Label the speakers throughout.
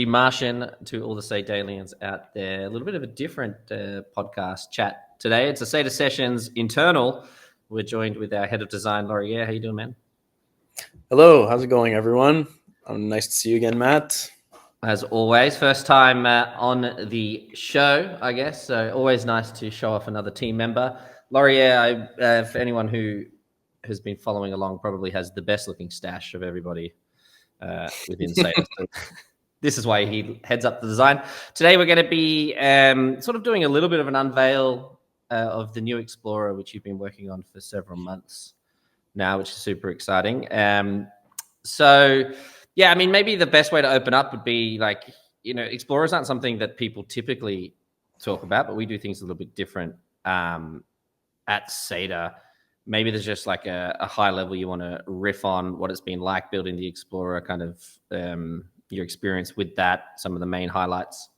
Speaker 1: Martian to all the Sedalians out there. A little bit of a different podcast chat today. It's a SEDA Sessions internal. We're joined with our head of design, Laurier. How you doing, man?
Speaker 2: Hello, how's it going, everyone? Nice to see you again, Matt.
Speaker 1: As always, first time on the show, I guess. So always nice to show off another team member. Laurier, for anyone who has been following along, probably has the best looking stash of everybody within SEDA. So this is why he heads up the design. Today we're going to be sort of doing a little bit of an unveil of the new Explorer, which you've been working on for several months now, which is super exciting. So yeah, I mean, maybe the best way to open up would be like, Explorers aren't something that people typically talk about, but we do things a little bit different at SEDA. Maybe there's just like a high level you want to riff on what it's been like building the Explorer, kind of your experience with that, some of the main highlights.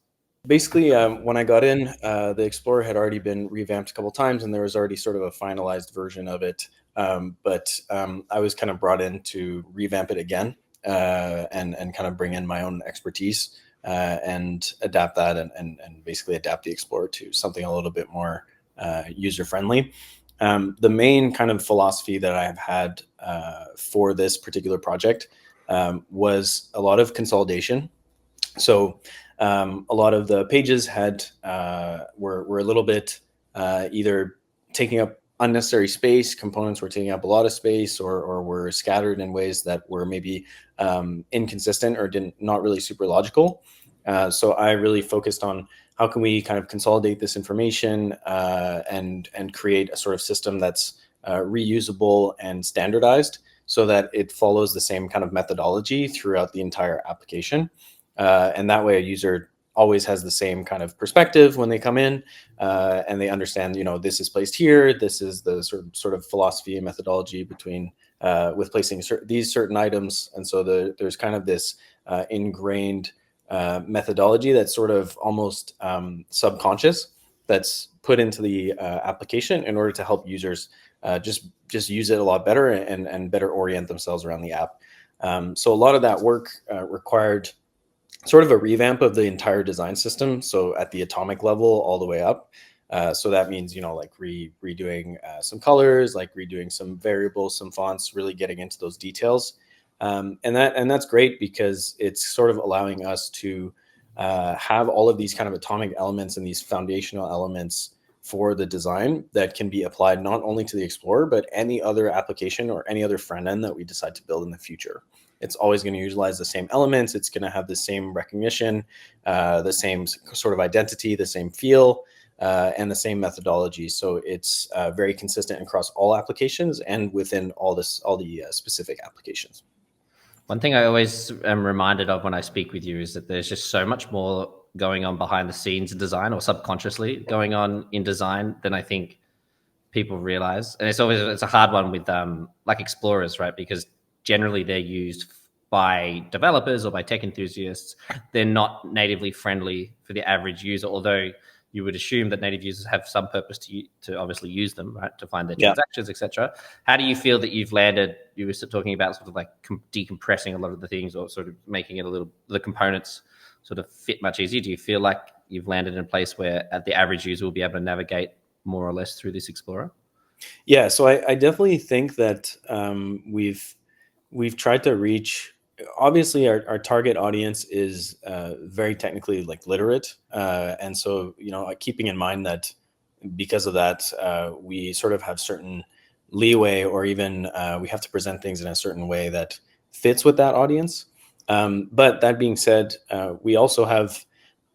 Speaker 2: Basically, when I got in, the Explorer had already been revamped a couple times, and there was already sort of a finalized version of it. But I was kind of brought in to revamp it again and kind of bring in my own expertise and adapt that and basically adapt the Explorer to something a little bit more user-friendly. The main kind of philosophy that I have had for this particular project was a lot of consolidation. So a lot of the pages were a little bit either taking up unnecessary space, components were taking up a lot of space, or were scattered in ways that were maybe inconsistent or not really super logical. So I really focused on how can we kind of consolidate this information and create a sort of system that's reusable and standardized so that it follows the same kind of methodology throughout the entire application. And that way a user always has the same kind of perspective when they come in and they understand, this is placed here. This is the sort of philosophy and methodology with placing these certain items. And so there's kind of this ingrained methodology that's sort of almost subconscious that's put into the application in order to help users just use it a lot better and better orient themselves around the app. So a lot of that work required sort of a revamp of the entire design system. So at the atomic level all the way up. So that means, like redoing some colors, like redoing some variables, some fonts, really getting into those details. And that's great because it's sort of allowing us to have all of these kind of atomic elements and these foundational elements for the design that can be applied not only to the Explorer, but any other application or any other front end that we decide to build in the future. It's always going to utilize the same elements. It's going to have the same recognition, the same sort of identity, the same feel, and the same methodology. So it's very consistent across all applications and within all the specific applications.
Speaker 1: One thing I always am reminded of when I speak with you is that there's just so much more going on behind the scenes in design, or subconsciously going on in design, than I think people realize. And it's a hard one with like Explorers, right? Because generally they're used by developers or by tech enthusiasts. They're not natively friendly for the average user, although you would assume that native users have some purpose to obviously use them, right, to find their transactions, etc. How do you feel that you've landed? You were talking about sort of like decompressing a lot of the things, or sort of making it the components sort of fit much easier. Do you feel like you've landed in a place where the average user will be able to navigate more or less through this Explorer?
Speaker 2: Yeah, so I definitely think that we've tried to reach. Obviously, our target audience is very technically literate, and so keeping in mind that because of that, we sort of have certain leeway, or even we have to present things in a certain way that fits with that audience. But that being said, we also have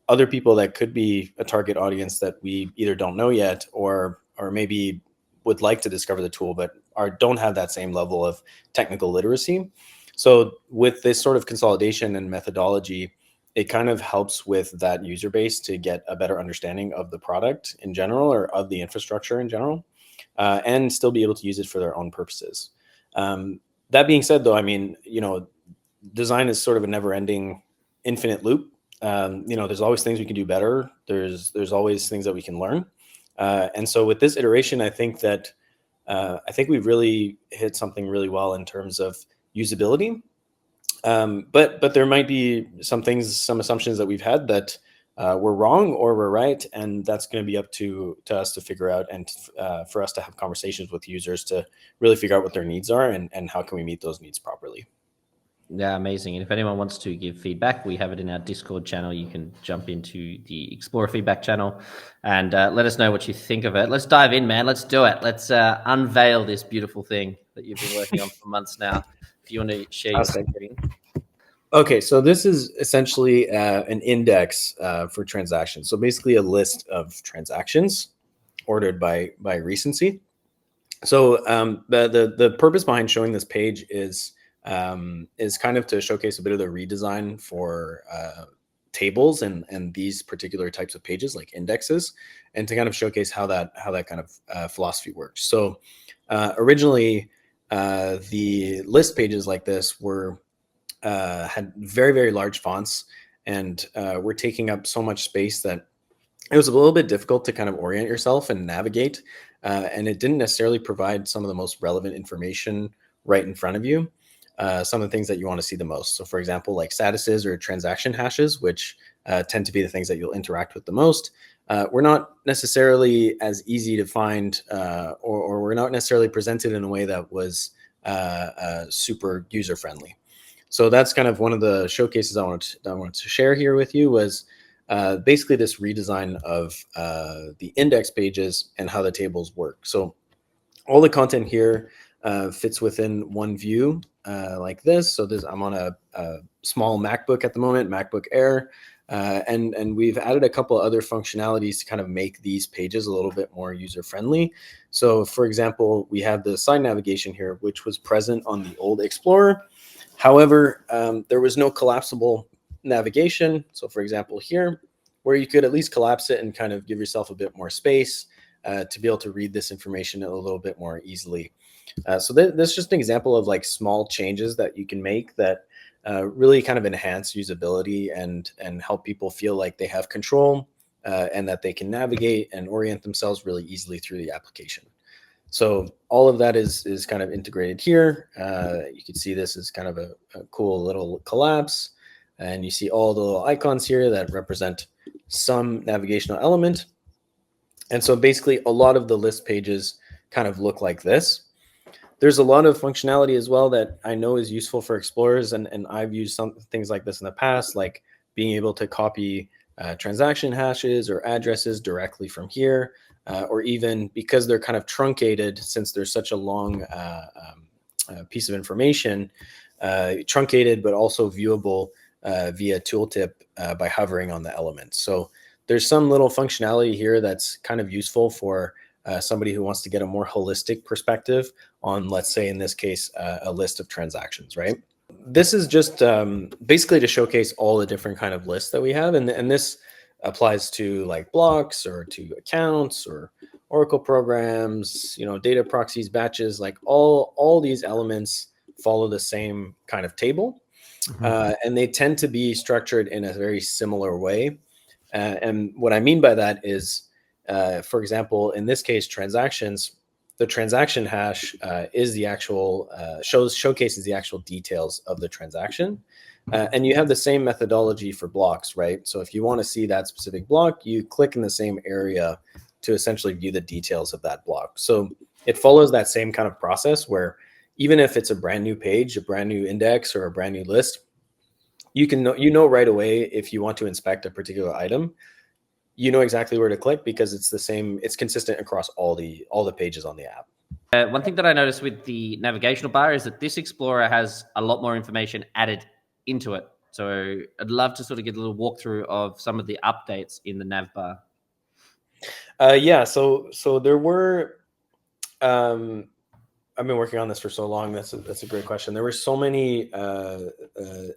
Speaker 2: other people that could be a target audience that we either don't know yet, or maybe would like to discover the tool, but don't have that same level of technical literacy. So with this sort of consolidation and methodology, it kind of helps with that user base to get a better understanding of the product in general, or of the infrastructure in general, and still be able to use it for their own purposes. That being said, though, I mean, design is sort of a never-ending, infinite loop. There's always things we can do better. There's always things that we can learn. And so with this iteration, I think we've really hit something really well in terms of usability. But there might be some assumptions that we've had that we're wrong or we're right, and that's going to be up to us to figure out, and for us to have conversations with users to really figure out what their needs are and how can we meet those needs properly.
Speaker 1: Yeah, amazing. And if anyone wants to give feedback, we have it in our Discord channel. You can jump into the Explorer feedback channel and let us know what you think of it. Let's dive in, man. Let's do it. Let's unveil this beautiful thing that you've been working on for months now. If you want to share your screen.
Speaker 2: Okay, so this is essentially an index for transactions. So basically a list of transactions ordered by recency. So the purpose behind showing this page is kind of to showcase a bit of the redesign for tables and these particular types of pages like indexes, and to kind of showcase how that kind of philosophy works. So originally the list pages like this were had very, very large fonts, and were taking up so much space that it was a little bit difficult to kind of orient yourself and navigate. And it didn't necessarily provide some of the most relevant information right in front of you. Some of the things that you want to see the most. So for example, like statuses or transaction hashes, which tend to be the things that you'll interact with the most, were not necessarily as easy to find, or were not necessarily presented in a way that was super user-friendly. So that's kind of one of the showcases I wanted to share here with you, was basically this redesign of the index pages and how the tables work. So all the content here fits within one view like this. So I'm on a small MacBook at the moment, MacBook Air, and we've added a couple other functionalities to kind of make these pages a little bit more user-friendly. So for example, we have the side navigation here, which was present on the old Explorer. However, there was no collapsible navigation. So for example, here, where you could at least collapse it and kind of give yourself a bit more space to be able to read this information a little bit more easily. So this is just an example of like small changes that you can make that really kind of enhance usability and help people feel like they have control and that they can navigate and orient themselves really easily through the application. So all of that is kind of integrated here. You can see this is kind of a cool little collapse, and you see all the little icons here that represent some navigational element. And so basically a lot of the list pages kind of look like this. There's a lot of functionality as well that I know is useful for explorers, and I've used some things like this in the past, like being able to copy transaction hashes or addresses directly from here, or even because they're kind of truncated, since there's such a long piece of information, truncated but also viewable via tooltip by hovering on the element. So there's some little functionality here that's kind of useful for somebody who wants to get a more holistic perspective on, let's say in this case, a list of transactions, right? This is just basically to showcase all the different kind of lists that we have. And this applies to like blocks or to accounts or Oracle programs, data proxies, batches, like all these elements follow the same kind of table. And they tend to be structured in a very similar way. And what I mean by that is, for example, in this case, transactions, the transaction hash is the actual, showcases the actual details of the transaction. And you have the same methodology for blocks, right? So if you want to see that specific block, you click in the same area to essentially view the details of that block. So it follows that same kind of process where even if it's a brand new page, a brand new index, or a brand new list, you can know right away if you want to inspect a particular item, you know exactly where to click because it's the same, it's consistent across all the pages on the app.
Speaker 1: One thing that I noticed with the navigational bar is that this Explorer has a lot more information added into it. So I'd love to sort of get a little walkthrough of some of the updates in the nav bar.
Speaker 2: Yeah, so there were, I've been working on this for so long. That's a great question. There were so many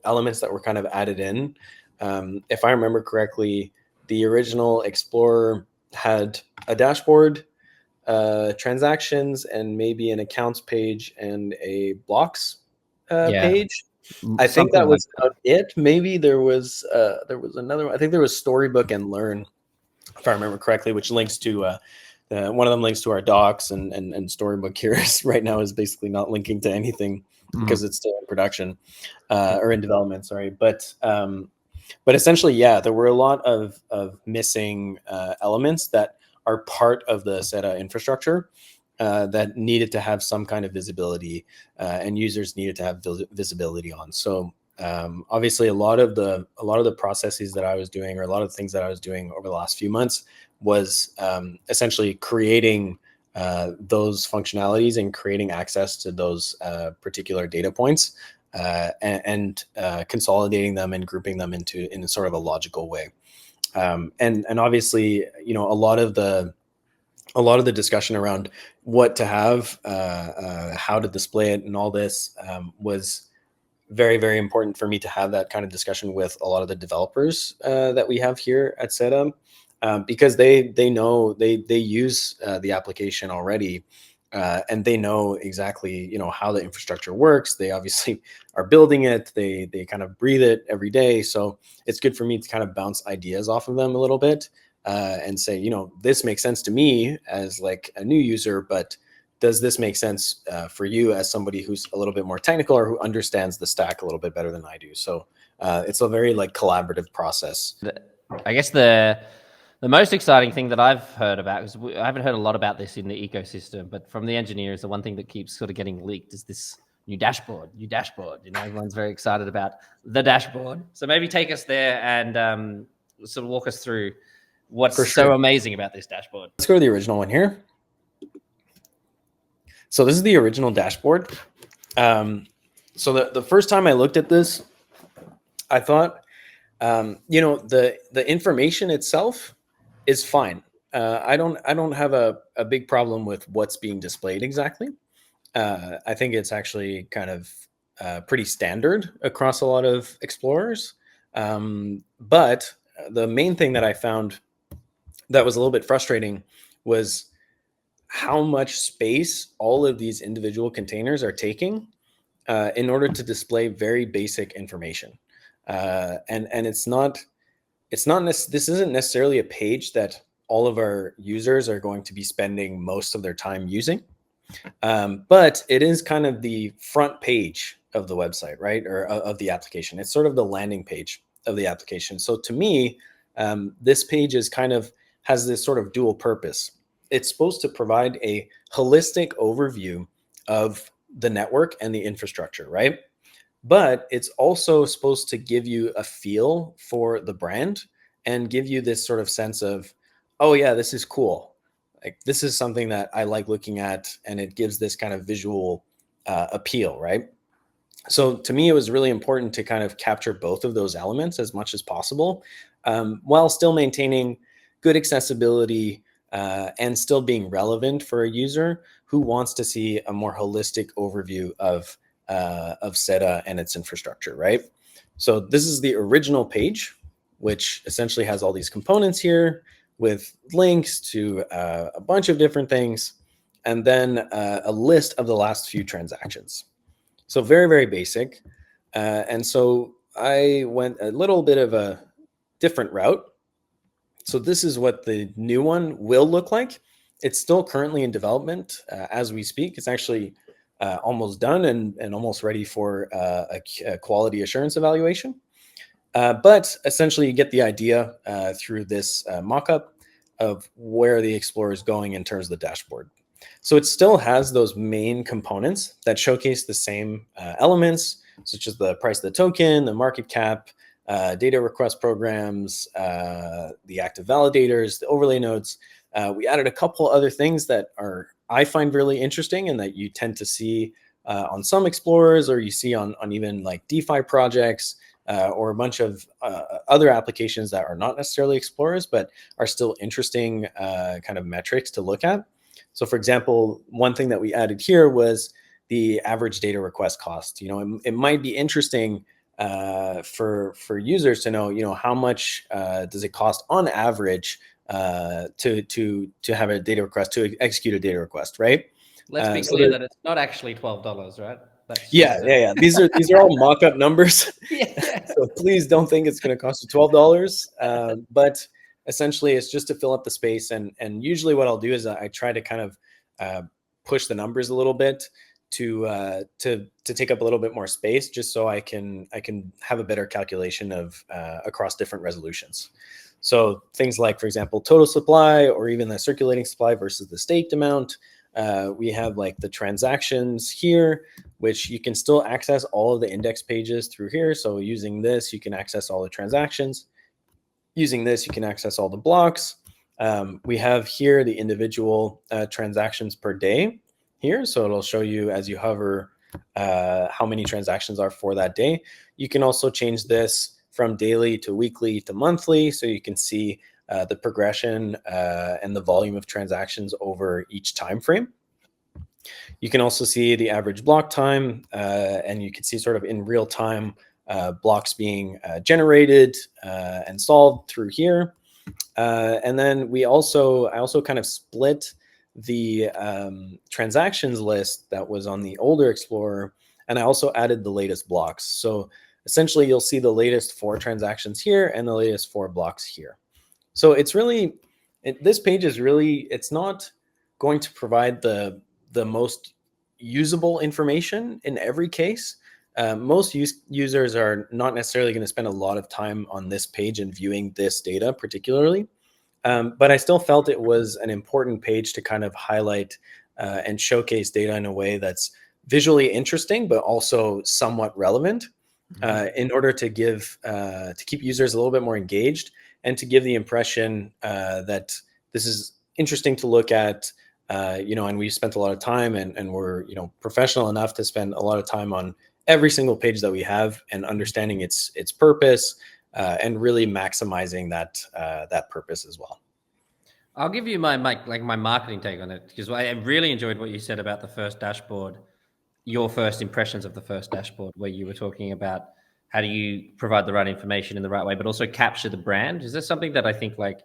Speaker 2: elements that were kind of added in. If I remember correctly, the original Explorer had a dashboard, transactions, and maybe an accounts page and a blocks page. I think that was about it. Maybe there was another one. I think there was Storybook and Learn, if I remember correctly, which links to one of them links to our docs, and Storybook here is right now is basically not linking to anything because it's still in production or in development. Sorry, but essentially, yeah, there were a lot of missing elements that are part of the SEDA infrastructure that needed to have some kind of visibility, and users needed to have visibility on. So obviously, a lot of the processes that I was doing, or a lot of the things that I was doing over the last few months, was essentially creating those functionalities and creating access to those particular data points, and consolidating them and grouping them in a sort of a logical way. And obviously, you know, a lot of the discussion around what to have, how to display it, and all this was very, very important for me to have that kind of discussion with a lot of the developers that we have here at SEDA, because they know they use the application already, and they know exactly, you know, how the infrastructure works. They obviously are building it. They kind of breathe it every day. So it's good for me to kind of bounce ideas off of them a little bit, and say, you know, this makes sense to me as like a new user, but does this make sense for you as somebody who's a little bit more technical or who understands the stack a little bit better than I do? So it's a very like collaborative process.
Speaker 1: I guess the most exciting thing that I've heard about, because I haven't heard a lot about this in the ecosystem, but from the engineers, the one thing that keeps sort of getting leaked is this new dashboard. You know, everyone's very excited about the dashboard. So maybe take us there and sort of walk us through what's so amazing about this dashboard.
Speaker 2: Let's go to the original one here. So this is the original dashboard. So the first time I looked at this, I thought, you know, the information itself is fine. I don't have a big problem with what's being displayed exactly. I think it's actually kind of pretty standard across a lot of explorers. But the main thing that I found that was a little bit frustrating was how much space all of these individual containers are taking in order to display very basic information. And it's not this isn't necessarily a page that all of our users are going to be spending most of their time using. But it is kind of the front page of the website, right? Or of the application. It's sort of the landing page of the application. So to me, this page is kind of has this sort of dual purpose. It's supposed to provide a holistic overview of the network and the infrastructure, right? But it's also supposed to give you a feel for the brand and give you this sort of sense of, oh yeah, this is cool. Like this is something that I like looking at, and it gives this kind of visual appeal, right? So to me, it was really important to kind of capture both of those elements as much as possible, while still maintaining good accessibility, and still being relevant for a user who wants to see a more holistic overview of SEDA and its infrastructure, right? So this is the original page, which essentially has all these components here with links to a bunch of different things, and then a list of the last few transactions. So very, very basic. And so I went a little bit of a different route. So this is what the new one will look like. It's still currently in development as we speak. It's actually almost done and almost ready for a quality assurance evaluation. But essentially, you get the idea through this mock-up of where the Explorer is going in terms of the dashboard. So it still has those main components that showcase the same elements, such as the price of the token, the market cap, data request programs, the active validators, the overlay nodes. We added a couple other things that I find really interesting and that you tend to see on some explorers, or you see on even like DeFi projects, or a bunch of other applications that are not necessarily explorers, but are still interesting kind of metrics to look at. So for example, one thing that we added here was the average data request cost. You know, it might be interesting for users to know, how much does it cost on average to have a data request, to execute a data request, right?
Speaker 1: Let's be clear that it's not actually $12, right? That's
Speaker 2: yeah. These are all mock-up numbers.
Speaker 1: Yeah.
Speaker 2: So please don't think it's going to cost you $12. But essentially, it's just to fill up the space. And usually, what I'll do is I try to kind of push the numbers a little bit to take up a little bit more space, just so I can have a better calculation of across different resolutions. So things like, for example, total supply, or even the circulating supply versus the staked amount. We have like the transactions here, which you can still access all of the index pages through here. So using this, you can access all the transactions. Using this, you can access all the blocks. We have here the individual transactions per day here. So it'll show you as you hover how many transactions are for that day. You can also change this from daily to weekly to monthly, so you can see the progression and the volume of transactions over each time frame. You can also see the average block time, and you can see sort of in real time blocks being generated and solved through here. And then I also kind of split the transactions list that was on the older Explorer, and I also added the latest blocks. So essentially, you'll see the latest 4 transactions here and the latest 4 blocks here. So it's really, this page is really, it's not going to provide the most usable information in every case. Most users are not necessarily going to spend a lot of time on this page and viewing this data particularly. But I still felt it was an important page to kind of highlight and showcase data in a way that's visually interesting, but also somewhat relevant, in order to keep users a little bit more engaged, and to give the impression that this is interesting to look at. And we spent a lot of time, and we're professional enough to spend a lot of time on every single page that we have, and understanding its purpose, and really maximizing that purpose as well.
Speaker 1: I'll give you my marketing take on it, because I really enjoyed what you said about the first dashboard, your first impressions of the first dashboard, where you were talking about how do you provide the right information in the right way, but also capture the brand. Is this something that I think like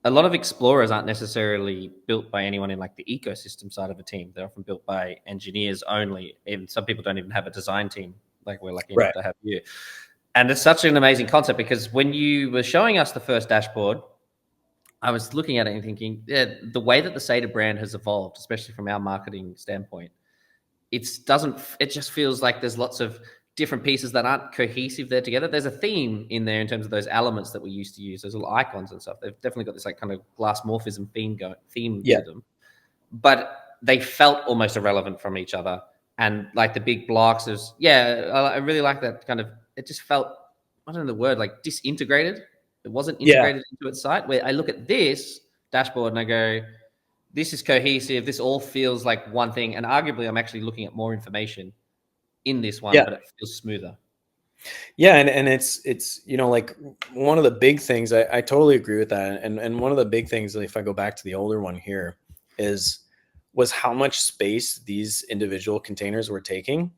Speaker 1: a lot of explorers aren't necessarily built by anyone in like the ecosystem side of a team. They're often built by engineers only. And some people don't even have a design team. Like we're lucky enough to have you. And it's such an amazing concept, because when you were showing us the first dashboard, I was looking at it and thinking, yeah, the way that the SEDA brand has evolved, especially from our marketing standpoint, it just feels like there's lots of different pieces that aren't cohesive there together. There's a theme in there in terms of those elements that we used to use, those little icons and stuff. They've definitely got this like kind of glass morphism theme to them, but they felt almost irrelevant from each other. And like the big blocks is, I really like that kind of, it just felt, I don't know the word, like disintegrated. It wasn't integrated into its site, where I look at this dashboard and I go, this is cohesive. This all feels like one thing. And arguably I'm actually looking at more information in this one, but it feels smoother.
Speaker 2: Yeah. And it's, like one of the big things, I totally agree with that. And one of the big things, if I go back to the older one here, was how much space these individual containers were taking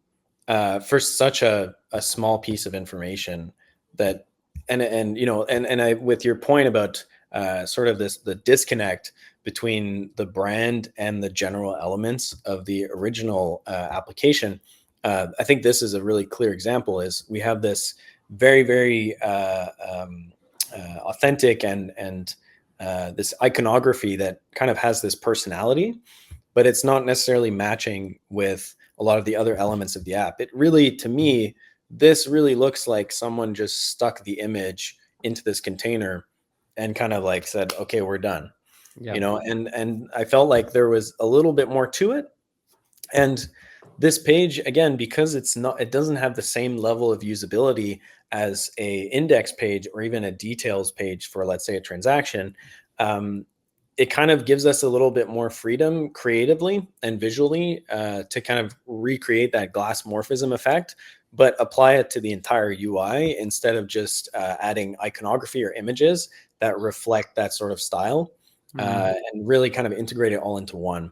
Speaker 2: for such a small piece of information. That, and I, with your point about sort of the disconnect between the brand and the general elements of the original application, I think this is a really clear example. Is we have this very, very authentic and this iconography that kind of has this personality, but it's not necessarily matching with a lot of the other elements of the app. It really, to me, this really looks like someone just stuck the image into this container and kind of like said, okay, we're done. And I felt like there was a little bit more to it. And this page, again, because it doesn't have the same level of usability as a index page or even a details page for, let's say, a transaction, it kind of gives us a little bit more freedom creatively and visually to kind of recreate that glass morphism effect, but apply it to the entire UI instead of just adding iconography or images that reflect that sort of style, and really kind of integrate it all into one.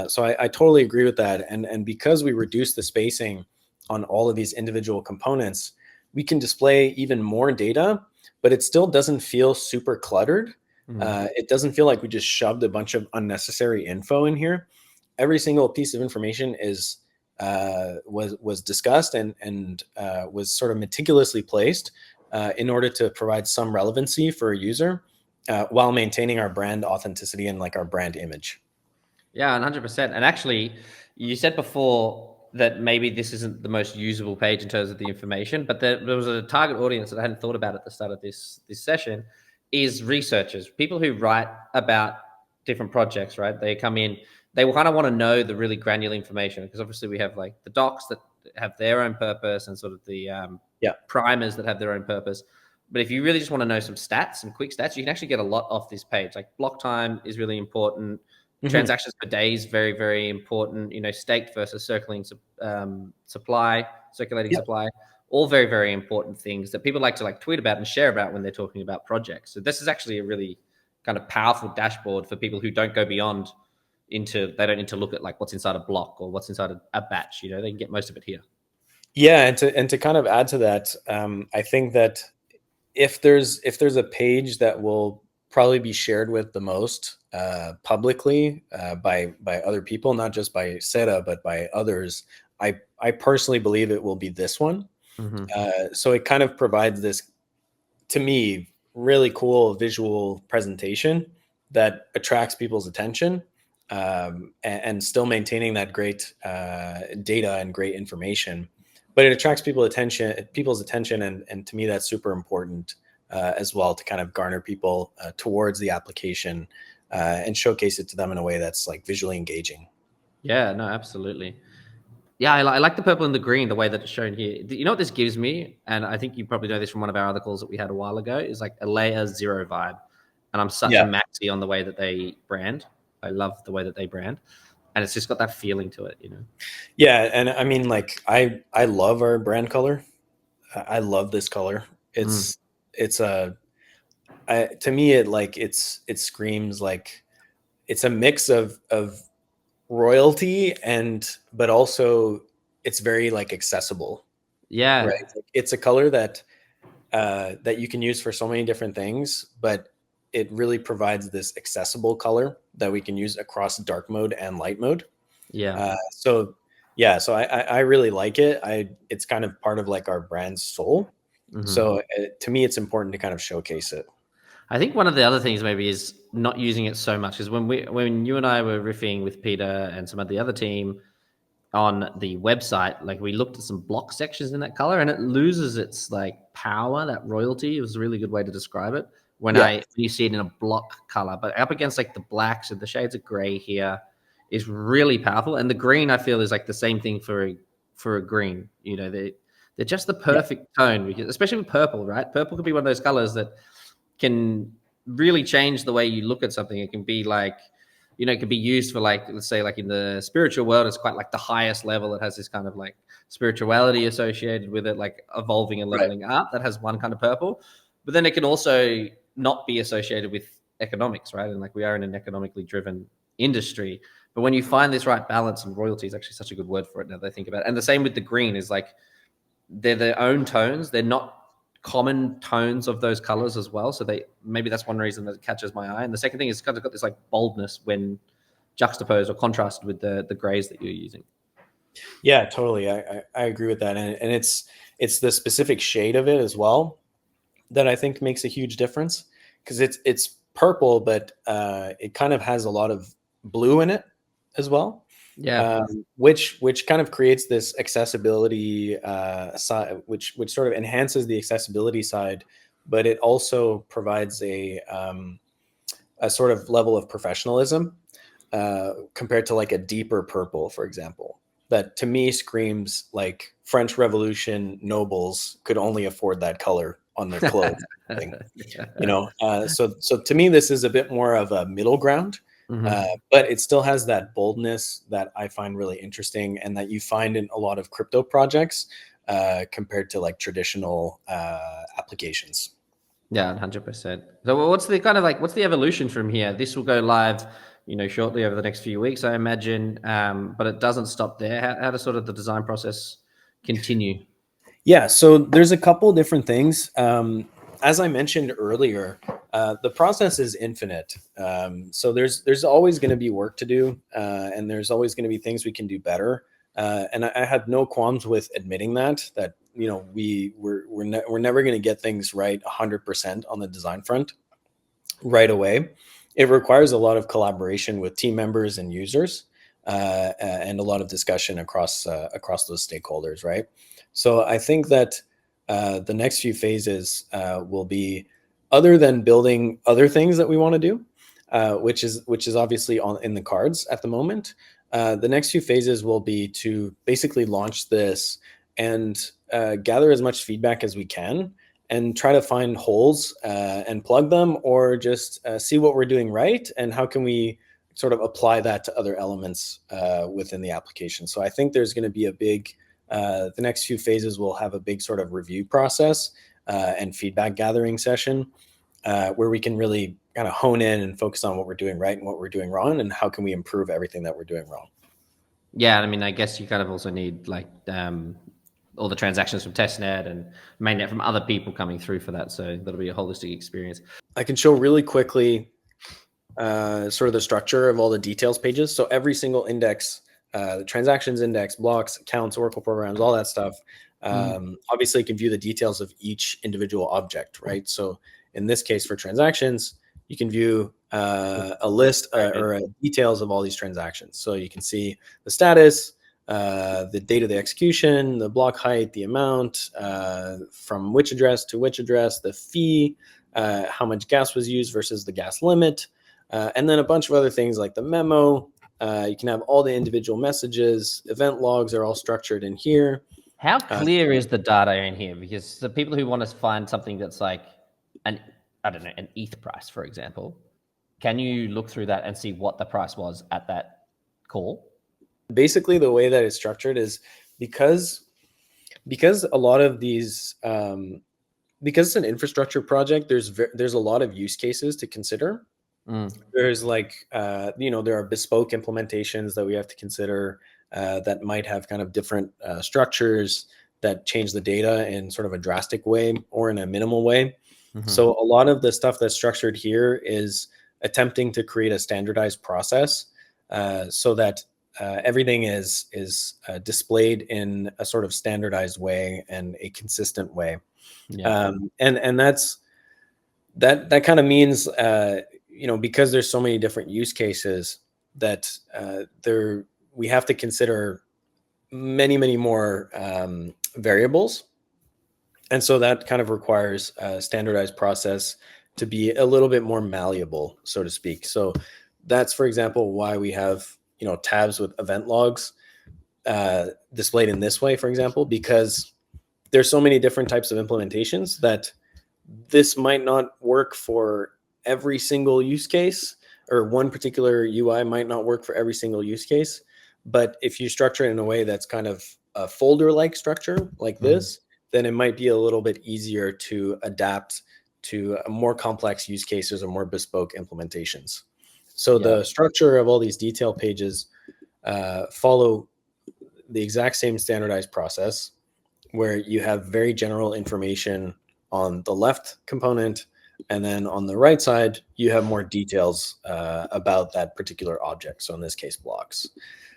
Speaker 2: So I totally agree with that. And because we reduce the spacing on all of these individual components, we can display even more data, but it still doesn't feel super cluttered. It doesn't feel like we just shoved a bunch of unnecessary info in here. Every single piece of information was discussed and was sort of meticulously placed in order to provide some relevancy for a user, while maintaining our brand authenticity and like our brand image.
Speaker 1: Yeah, 100%. And actually, you said before that maybe this isn't the most usable page in terms of the information, but there was a target audience that I hadn't thought about at the start of this session, is researchers, people who write about different projects, right? They come in, they will kind of want to know the really granular information, because obviously we have like the docs that have their own purpose and sort of the primers that have their own purpose. But if you really just want to know some stats, some quick stats, you can actually get a lot off this page. Like block time is really important. Transactions per day is very, very important. Staked versus circulating supply, all very, very important things that people like to like tweet about and share about when they're talking about projects. So this is actually a really kind of powerful dashboard for people who don't go beyond they don't need to look at like what's inside a block or what's inside a batch. They can get most of it here.
Speaker 2: Yeah, and to kind of add to that, I think that if there's a page that will probably be shared with the most publicly by other people, not just by SEDA, but by others, I personally believe it will be this one. So it kind of provides this, to me, really cool visual presentation that attracts people's attention, and still maintaining that great data and great information. But it attracts people's attention, and to me, that's super important as well, to kind of garner people towards the application and showcase it to them in a way that's like visually engaging.
Speaker 1: Yeah, no, absolutely. Yeah, I like the purple and the green, the way that it's shown here. You know what this gives me? And I think you probably know this from one of our other calls that we had a while ago, is like a layer zero vibe. And I'm such a maxi on the way that they brand. I love the way that they brand. And it's just got that feeling to it,
Speaker 2: Yeah, and I mean, like, I love our brand color. I love this color. To me, it screams like it's a mix of royalty but also it's very like accessible.
Speaker 1: Yeah,
Speaker 2: right. It's a color that you can use for so many different things, but it really provides this accessible color that we can use across dark mode and light mode. So I really like it. It's kind of part of like our brand's soul. So to me, it's important to kind of showcase it.
Speaker 1: I think one of the other things maybe is not using it so much, is when you and I were riffing with Peter and some of the other team on the website, like we looked at some block sections in that color, and it loses its like power, that royalty. It was a really good way to describe it when you see it in a block color, but up against like the blacks and the shades of gray here is really powerful. And the green, I feel, is like the same thing for a green. They're just the perfect tone, because especially with purple, right? Purple could be one of those colors that can really change the way you look at something. It can be like, it can be used for like, let's say like in the spiritual world, it's quite like the highest level. It has this kind of like spirituality associated with it, like evolving and leveling up. That has one kind of purple, but then it can also not be associated with economics, right? And like we are in an economically driven industry, but when you find this right balance, and royalty is actually such a good word for it now that I think about it. And the same with the green, is like they're their own tones. They're not common tones of those colors as well. So maybe that's one reason that it catches my eye. And the second thing is it's kind of got this like boldness when juxtaposed or contrasted with the grays that you're using.
Speaker 2: Yeah, totally. I agree with that. And it's the specific shade of it as well that I think makes a huge difference, because it's purple, but it kind of has a lot of blue in it as well. Which kind of creates this accessibility side, which sort of enhances the accessibility side, but it also provides a sort of level of professionalism compared to like a deeper purple, for example, that to me screams like French Revolution nobles could only afford that color on their clothes. So to me, this is a bit more of a middle ground. But it still has that boldness that I find really interesting, and that you find in a lot of crypto projects compared to like traditional applications.
Speaker 1: Yeah, 100%. So what's the evolution from here? This will go live, shortly over the next few weeks, I imagine. But it doesn't stop there. How does sort of the design process continue?
Speaker 2: Yeah, so there's a couple different things. As I mentioned earlier, the process is infinite. So there's always going to be work to do, and there's always going to be things we can do better. And I had no qualms with admitting that we're never going to get things right 100% on the design front right away. It requires a lot of collaboration with team members and users. and a lot of discussion across those stakeholders, right? So I think that the next few phases will be, other than building other things that we want to do, which is obviously in the cards at the moment. The next few phases will be to basically launch this and gather as much feedback as we can and try to find holes and plug them, or just see what we're doing right and how can we sort of apply that to other elements within the application. So I think there's going to be a big, the next few phases will have a big sort of review process and feedback gathering session where we can really kind of hone in and focus on what we're doing right and what we're doing wrong, and how can we improve everything that we're doing wrong.
Speaker 1: Yeah, I mean, I guess you kind of also need like all the transactions from testnet and mainnet from other people coming through for that. So that'll be a holistic experience.
Speaker 2: I can show really quickly sort of the structure of all the details pages. So every single index, the transactions index, blocks, accounts, Oracle programs, all that stuff. Obviously, you can view the details of each individual object, right? So in this case, for transactions, you can view a list or details of all these transactions. So you can see the status, the date of the execution, the block height, the amount, from which address to which address, the fee, how much gas was used versus the gas limit, and then a bunch of other things like the memo. You can have all the individual messages. Event logs are all structured in here.
Speaker 1: How clear is the data in here? Because the people who want to find something that's like an ETH price, for example, can you look through that and see what the price was at that call?
Speaker 2: Basically, the way that it's structured is because a lot of these, because it's an infrastructure project, there's a lot of use cases to consider. There's like, there are bespoke implementations that we have to consider that might have kind of different structures that change the data in sort of a drastic way or in a minimal way. So a lot of the stuff that's structured here is attempting to create a standardized process so that everything is displayed in a sort of standardized way and a consistent way. And that kind of means, because there's so many different use cases that we have to consider many more variables. And so that kind of requires a standardized process to be a little bit more malleable, so to speak. So that's, for example, why we have, tabs with event logs displayed in this way, for example, because there's so many different types of implementations that this might not work for every single use case, or one particular UI might not work for every single use case. But if you structure it in a way that's kind of a folder-like structure like this, then it might be a little bit easier to adapt to more complex use cases or more bespoke implementations. So the structure of all these detail pages follow the exact same standardized process, where you have very general information on the left component, and then on the right side, you have more details about that particular object. So in this case, blocks.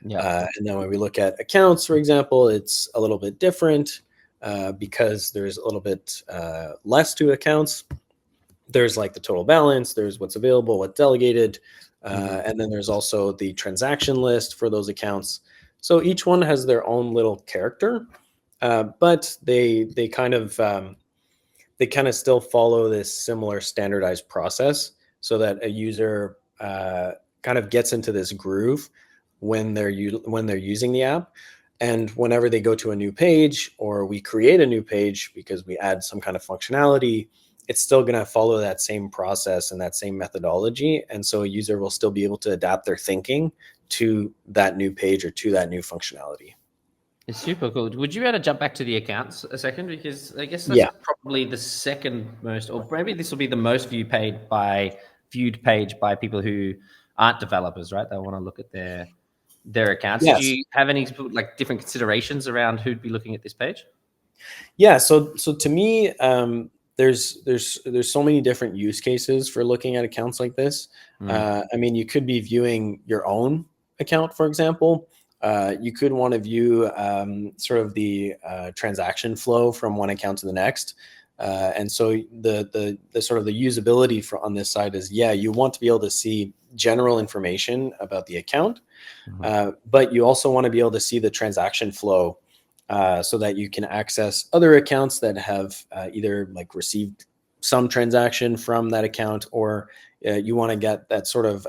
Speaker 2: And then when we look at accounts, for example, it's a little bit different because there's a little bit less to accounts. There's like the total balance, there's what's available, what's delegated, and then there's also the transaction list for those accounts. So each one has their own little character, but they kind of still follow this similar standardized process, so that a user kind of gets into this groove when they're using the app. And whenever they go to a new page, or we create a new page because we add some kind of functionality, it's still going to follow that same process and that same methodology. And so a user will still be able to adapt their thinking to that new page or to that new functionality.
Speaker 1: It's super cool. Would you be able to jump back to the accounts a second? Because I guess that's probably the second most, or maybe this will be the most viewed page by people who aren't developers, right? They want to look at their accounts.
Speaker 2: Yes.
Speaker 1: Do you have any like different considerations around who'd be looking at this page?
Speaker 2: Yeah. So to me, there's so many different use cases for looking at accounts like this. I mean, you could be viewing your own account, for example. You could want to view sort of the transaction flow from one account to the next. And so the sort of the usability on this side is, yeah, you want to be able to see general information about the account, but you also want to be able to see the transaction flow, so that you can access other accounts that have either like received some transaction from that account, or you want to get that sort of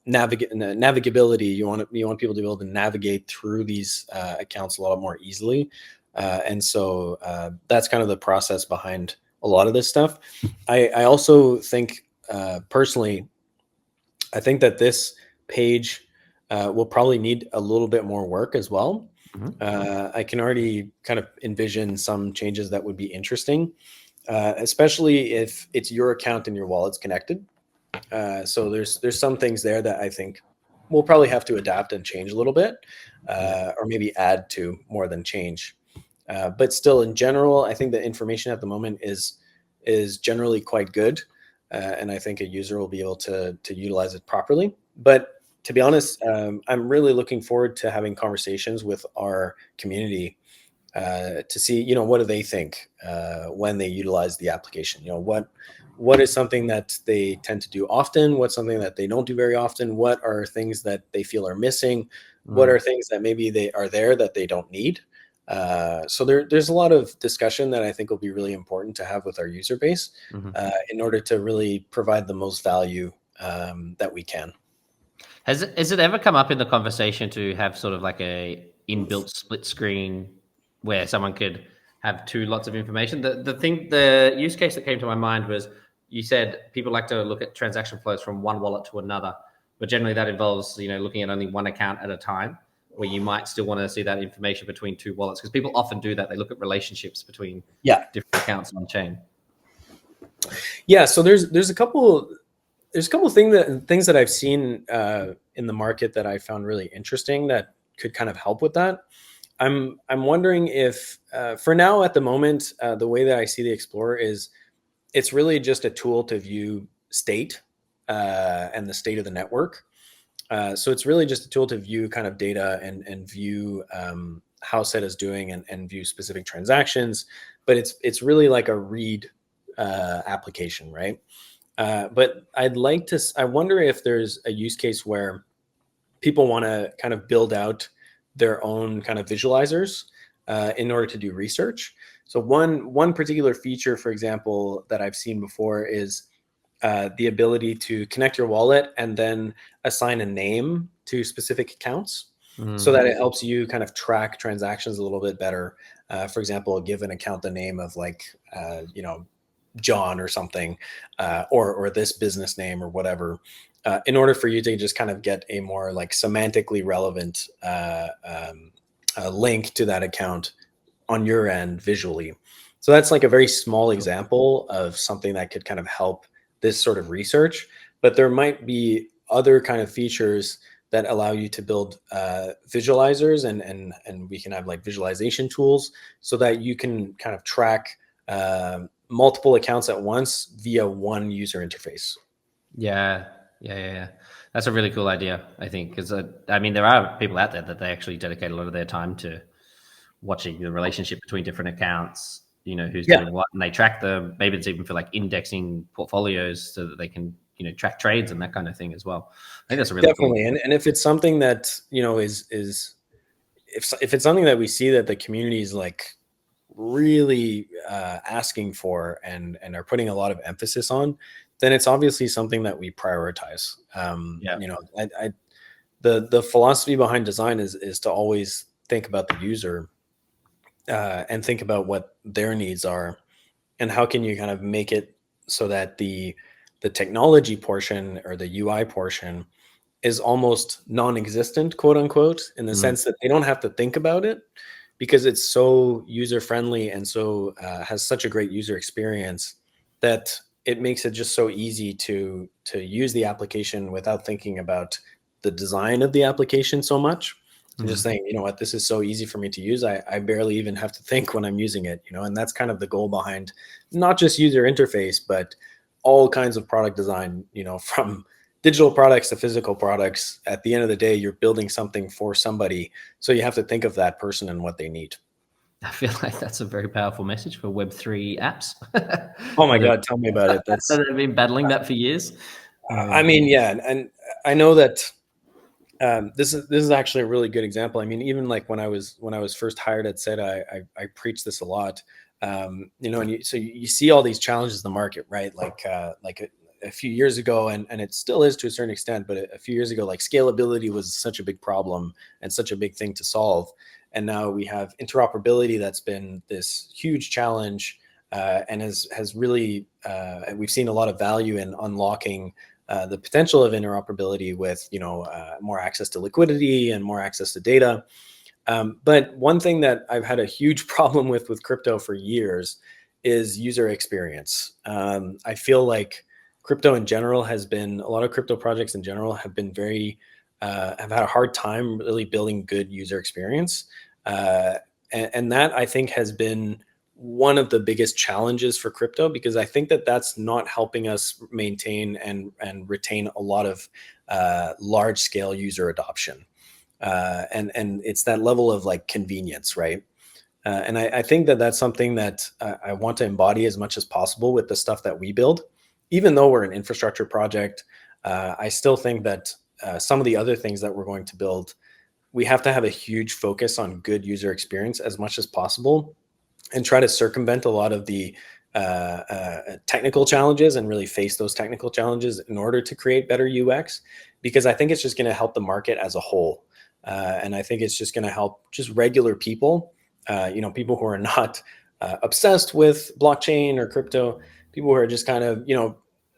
Speaker 2: navigability. You want people to be able to navigate through these accounts a lot more easily. And so that's kind of the process behind a lot of this stuff. I also think, personally, I think that this page will probably need a little bit more work as well. I can already kind of envision some changes that would be interesting, especially if it's your account and your wallet's connected. So there's some things there that I think we'll probably have to adapt and change a little bit, or maybe add to more than change. But still, in general, I think the information at the moment is generally quite good, and I think a user will be able to utilize it properly. But to be honest, I'm really looking forward to having conversations with our community, to see, what do they think when they utilize the application. What is something that they tend to do often? What's something that they don't do very often? What are things that they feel are missing? What are things that maybe they are there that they don't need? So there's a lot of discussion that I think will be really important to have with our user base, in order to really provide the most value that we can.
Speaker 1: Has it ever come up in the conversation to have sort of like a inbuilt split screen where someone could have two lots of information? The use case that came to my mind was, you said people like to look at transaction flows from one wallet to another, but generally that involves looking at only one account at a time, where you might still want to see that information between two wallets, because people often do that. They look at relationships between different accounts on chain.
Speaker 2: Yeah, so there's a couple things that I've seen in the market that I found really interesting that could kind of help with that. I'm wondering if, for now, at the moment, the way that I see the Explorer is, it's really just a tool to view state, and the state of the network. So it's really just a tool to view kind of data and view how SEDA is doing, and view specific transactions. But it's really like a read application, right? But I wonder if there's a use case where people want to kind of build out their own kind of visualizers in order to do research. So one particular feature, for example, that I've seen before is the ability to connect your wallet and then assign a name to specific accounts, so that it helps you kind of track transactions a little bit better. For example, give an account the name of like, John or something, or this business name or whatever, in order for you to just kind of get a more like semantically relevant link to that account on your end visually. So that's like a very small example of something that could kind of help this sort of research. But there might be other kind of features that allow you to build visualizers, and we can have like visualization tools, so that you can kind of track multiple accounts at once via one user interface.
Speaker 1: Yeah. That's a really cool idea, I think, because there are people out there that they actually dedicate a lot of their time to watching the relationship between different accounts, who's doing what, and they track them. Maybe it's even for like indexing portfolios so that they can, track trades and that kind of thing as well. I think that's a really
Speaker 2: definitely
Speaker 1: cool.
Speaker 2: And if it's something that, is if it's something that we see that the community is like really asking for, and are putting a lot of emphasis on, then it's obviously something that we prioritize. The philosophy behind design is to always think about the user, and think about what their needs are, and how can you kind of make it so that the technology portion or the UI portion is almost non-existent, quote unquote, in the sense that they don't have to think about it, because it's so user friendly and so has such a great user experience, that it makes it just so easy to use the application without thinking about the design of the application so much. And just saying, you know what, this is so easy for me to use. I barely even have to think when I'm using it, and that's kind of the goal behind not just user interface, but all kinds of product design, from digital products to physical products. At the end of the day, you're building something for somebody. So you have to think of that person and what they need.
Speaker 1: I feel like that's a very powerful message for Web3 apps.
Speaker 2: Oh my God, tell me about it. That's,
Speaker 1: They've been battling that for years.
Speaker 2: I mean, yeah, and I know that this is actually a really good example. I mean, even like when I was first hired at SEDA, I preach this a lot. And you see all these challenges in the market, right? Like a few years ago, and it still is to a certain extent, but a few years ago, like scalability was such a big problem and such a big thing to solve. And now we have interoperability that's been this huge challenge, and has really we've seen a lot of value in unlocking the potential of interoperability with more access to liquidity and more access to data. But one thing that I've had a huge problem with crypto for years is user experience. I feel like crypto in general has been, a lot of crypto projects in general have been have had a hard time really building good user experience. And that I think has been one of the biggest challenges for crypto, because I think that that's not helping us maintain and retain a lot of large scale user adoption. And it's that level of like convenience, right? And I think that that's something that I want to embody as much as possible with the stuff that we build. Even though we're an infrastructure project, I still think that some of the other things that we're going to build, we have to have a huge focus on good user experience as much as possible, and try to circumvent a lot of the technical challenges and really face those technical challenges in order to create better UX, because I think it's just going to help the market as a whole. And I think it's just going to help just regular people, people who are not obsessed with blockchain or crypto, people who are just kind of,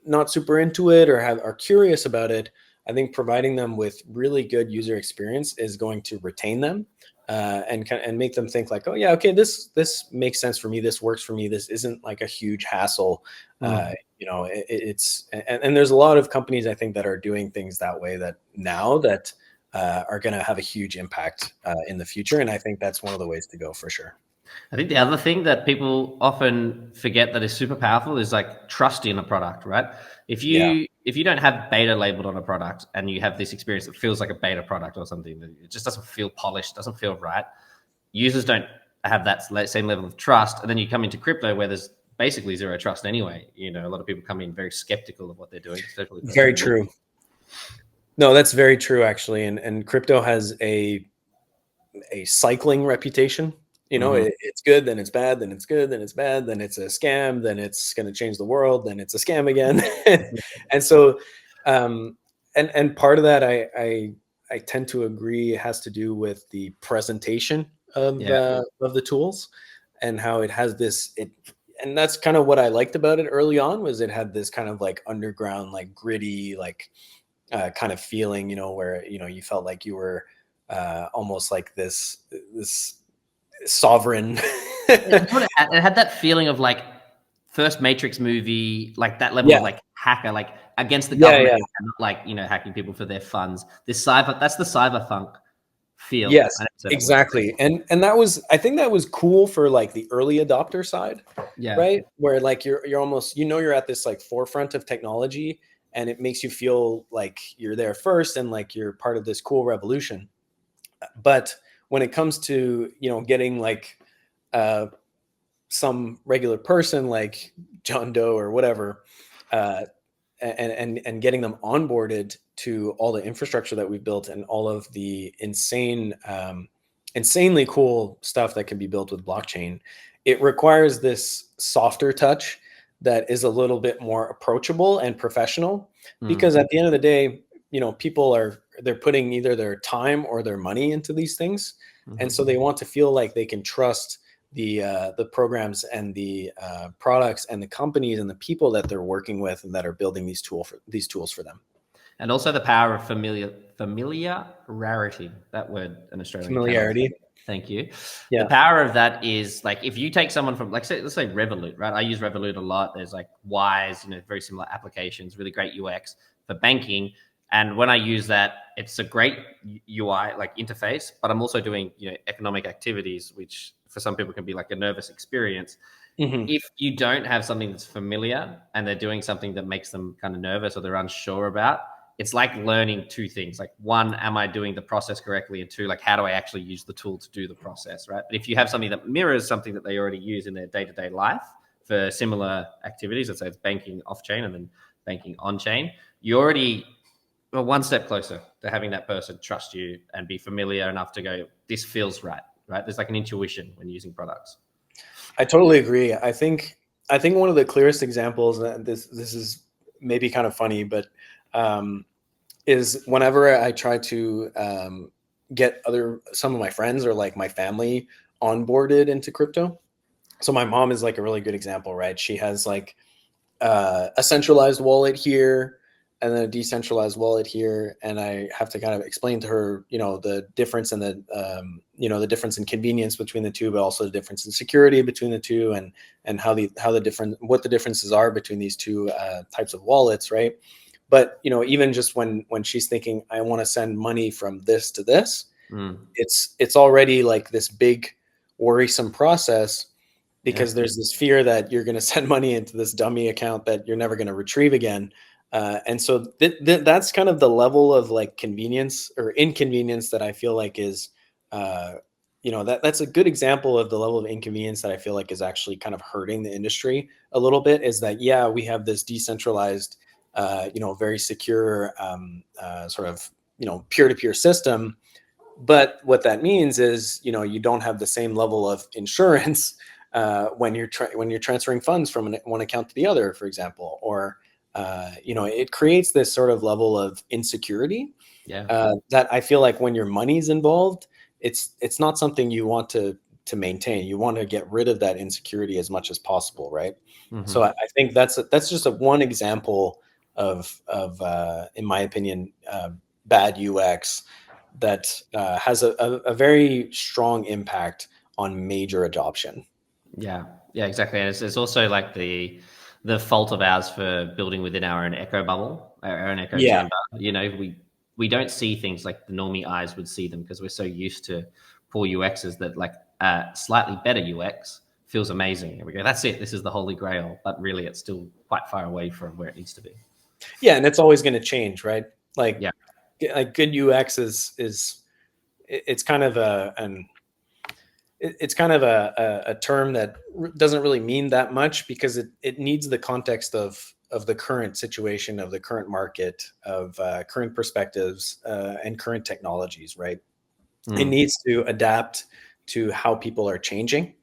Speaker 2: not super into it or are curious about it. I think providing them with really good user experience is going to retain them, and make them think like, oh yeah, okay, this makes sense for me. This works for me. This isn't like a huge hassle. And there's a lot of companies I think that are doing things that way that now that are going to have a huge impact in the future. And I think that's one of the ways to go for sure.
Speaker 1: I think the other thing that people often forget that is super powerful is like trust in a product, right? If
Speaker 2: Yeah,
Speaker 1: you don't have beta labeled on a product and you have this experience that feels like a beta product or something, that it just doesn't feel polished, doesn't feel right. Users don't have that same level of trust, and then you come into crypto where there's basically zero trust anyway. A lot of people come in very skeptical of what they're doing.
Speaker 2: very true. No, that's very true actually. And crypto has a cycling reputation. It's good, then it's bad, then it's good, then it's bad, then it's a scam, then it's going to change the world, then it's a scam again. And so, and part of that, I tend to agree, has to do with the presentation of the tools, and how it has and that's kind of what I liked about it early on, was it had this kind of like underground, like gritty, like kind of feeling, where you felt like you were almost like this sovereign.
Speaker 1: It had that feeling of like first Matrix movie, like that level of like hacker, like against the government, and not like hacking people for their funds. That's the cyberpunk feel.
Speaker 2: Yes, exactly. And I think that was cool for like the early adopter side, right? Where like you're almost, you're at this like forefront of technology, and it makes you feel like you're there first and like you're part of this cool revolution. But when it comes to, getting like some regular person like John Doe or whatever, and getting them onboarded to all the infrastructure that we've built and all of the insanely cool stuff that can be built with blockchain, it requires this softer touch that is a little bit more approachable and professional. Because at the end of the day, people they're putting either their time or their money into these things. And so they want to feel like they can trust the programs and the products and the companies and the people that they're working with and that are building these tools for them.
Speaker 1: And also the power of familiarity. That word in Australian.
Speaker 2: Familiarity.
Speaker 1: Thank you.
Speaker 2: Yeah.
Speaker 1: The power of that is like, if you take someone from let's say Revolut, right? I use Revolut a lot. There's like Wise, very similar applications, really great UX for banking. And when I use that, it's a great UI like interface, but I'm also doing economic activities, which for some people can be like a nervous experience. If you don't have something that's familiar and they're doing something that makes them kind of nervous or they're unsure about, it's like learning two things. Like one, am I doing the process correctly? And two, like how do I actually use the tool to do the process, right? But if you have something that mirrors something that they already use in their day-to-day life for similar activities, let's say it's banking off-chain and then banking on-chain, you already are one step closer to having that person trust you and be familiar enough to go, this feels right? There's like an intuition when using products.
Speaker 2: I totally agree. I think one of the clearest examples, and this is maybe kind of funny, but is whenever I try to get some of my friends or like my family onboarded into crypto. So my mom is like a really good example, right? She has like a centralized wallet here and then a decentralized wallet here, and I have to kind of explain to her, the difference in the difference in convenience between the two, but also the difference in security between the two, and what the differences are between these two types of wallets, right? But even just when she's thinking, I want to send money from this to this, it's already like this big worrisome process, because there's this fear that you're going to send money into this dummy account that you're never going to retrieve again. And so that's kind of the level of like convenience or inconvenience that I feel like is, that's a good example of the level of inconvenience that I feel like is actually kind of hurting the industry a little bit, is that, we have this decentralized, very secure sort of, peer-to-peer system. But what that means is, you don't have the same level of insurance when you're transferring funds from one account to the other, for example, or it creates this sort of level of insecurity that I feel like when your money's involved, it's not something you want to maintain. You want to get rid of that insecurity as much as possible, right? So I think that's just one example of in my opinion, bad UX that has a very strong impact on major adoption.
Speaker 1: Yeah, exactly. And it's also like the fault of ours for building within our own echo bubble, our own echo chamber. We don't see things like the normie eyes would see them, because we're so used to poor UXs that like slightly better UX feels amazing. And we go, that's it. This is the holy grail. But really, it's still quite far away from where it needs to be.
Speaker 2: Yeah, and it's always going to change, right? Like good UX is it's kind of a term that doesn't really mean that much, because it needs the context of the current situation, of the current market, of current perspectives and current technologies, right? It needs to adapt to how people are changing.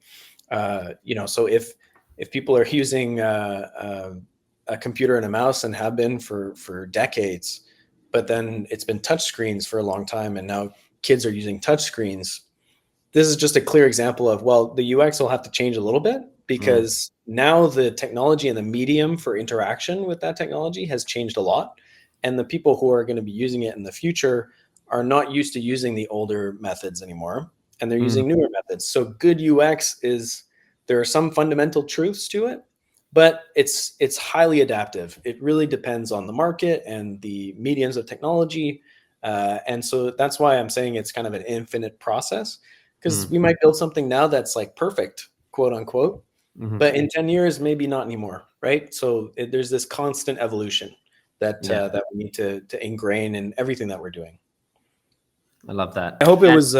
Speaker 2: So if people are using a computer and a mouse and have been for decades, but then it's been touch screens for a long time, and now kids are using touch screens, this is just a clear example of, well, the UX will have to change a little bit, because now the technology and the medium for interaction with that technology has changed a lot. And the people who are going to be using it in the future are not used to using the older methods anymore, and they're using newer methods. So good UX there are some fundamental truths to it, but it's highly adaptive. It really depends on the market and the mediums of technology. And so that's why I'm saying it's kind of an infinite process, because we might build something now that's like perfect, quote unquote, but in 10 years, maybe not anymore, right? So there's this constant evolution that we need to ingrain in everything that we're doing.
Speaker 1: I love that.
Speaker 2: I hope it was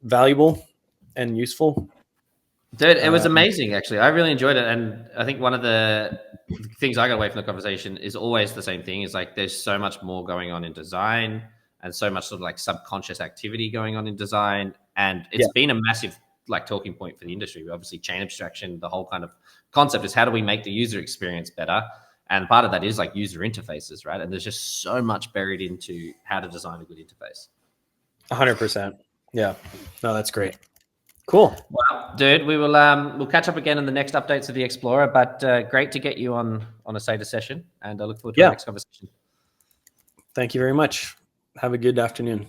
Speaker 2: valuable and useful.
Speaker 1: Dude, it was amazing, actually. I really enjoyed it. And I think one of the things I got away from the conversation is always the same thing, is like there's so much more going on in design, and so much sort of like subconscious activity going on in design. And it's been a massive like talking point for the industry. Obviously, chain abstraction, the whole kind of concept is how do we make the user experience better? And part of that is like user interfaces, right? And there's just so much buried into how to design a good interface.
Speaker 2: 100%. Yeah. No, that's great. Cool.
Speaker 1: Well, dude, we'll catch up again in the next updates of the Explorer. But great to get you on a SEDA session, and I look forward to our next conversation.
Speaker 2: Thank you very much. Have a good afternoon.